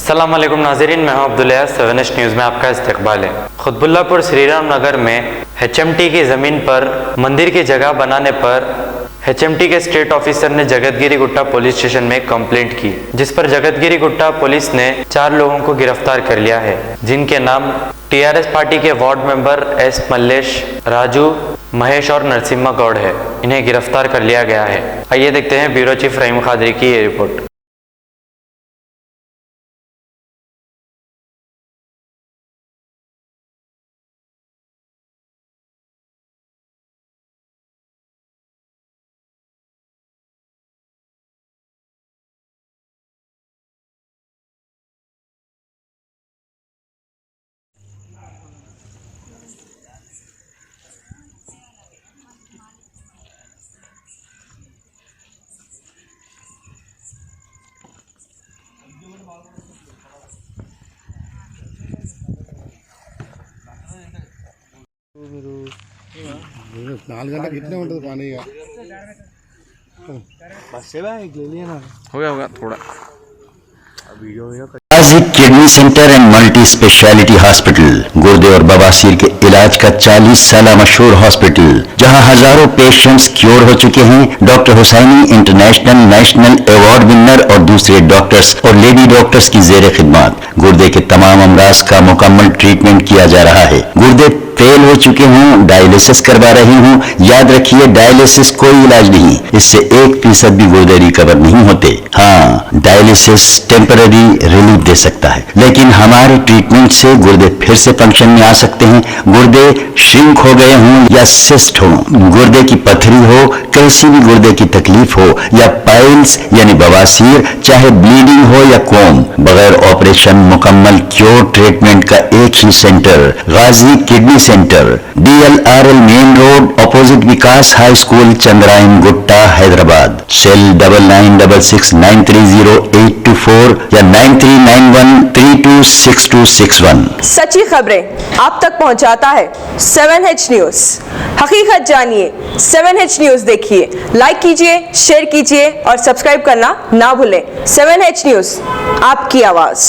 अस्सलाम वालेकुम नाज़रीन, मैं हूं अब्दुल्ला। 7H न्यूज़ में आपका इस्तकबाल है। खुतबुल्लापुर श्रीराम नगर में HMT की ज़मीन पर मंदिर की जगह बनाने पर HMT के स्टेट ऑफिसर ने जगतगिरी गुट्टा पुलिस स्टेशन में कंप्लेंट की, जिस पर जगतगिरी गुट्टा पुलिस ने 4 लोगों को गिरफ्तार कर लिया है, जिनके नाम TRS पार्टी के ward member S Mallesh, Raju, Mahesh और नरसिम्हा गौड़ है। इन्हें गिरफ्तार कर लिया गया है। आइए देखते हैं ब्यूरो चीफ रहीम खादरी की ये रिपोर्ट। నాలుగు గంటలకు ఇట్లే ఉంటుంది పని ఇక होगा थोड़ा kidney centre and multi speciality hospital गुर्दे और बवासीर के इलाज का 40 साल मशहूर हॉस्पिटल, जहां हजारों पेशेंट्स क्योर हो चुके हैं। Doctor Husaini international national award winner और दूसरे डॉक्टर्स और लेडी डॉक्टर्स की जेर खिदमत गुर्दे के तमाम अमराज का मुकम्मल ट्रीटमेंट किया जा रहा है। गुर्दे फेल हो चुके हों, डायलिसिस करवा रही हूं, याद रखिए डायलिसिस कोई इलाज नहीं, इससे 1% भी गुर्दे रिकवर नहीं होते। हाँ, डायलिसिस टेम्पररी रिलीफ दे सकता है, लेकिन हमारे ट्रीटमेंट से गुर्दे फिर से फंक्शन में आ सकते हैं। गुर्दे श्रिंक हो गए हों या सिस्ट हो, गुर्दे की पथरी हो, कैसी भी गुर्दे की तकलीफ हो या पाइल्स यानी बवासीर, चाहे ब्लीडिंग हो या कोम, बगैर ऑपरेशन मुकम्मल क्योर ट्रीटमेंट का एक ही centre Ghazi kidney centre, DLRL main road opposite Vikas high school, Chandrayangutta, Hyderabad. Cell 9966930824 या 9391326261। सच्ची खबरें आप तक पहुंचाता है 7H न्यूज़। हकीकत जानिए, 7H न्यूज़ देखिए, लाइक कीजिए, शेयर कीजिए और सब्सक्राइब करना ना भूलें। 7H न्यूज़, आपकी आवाज़।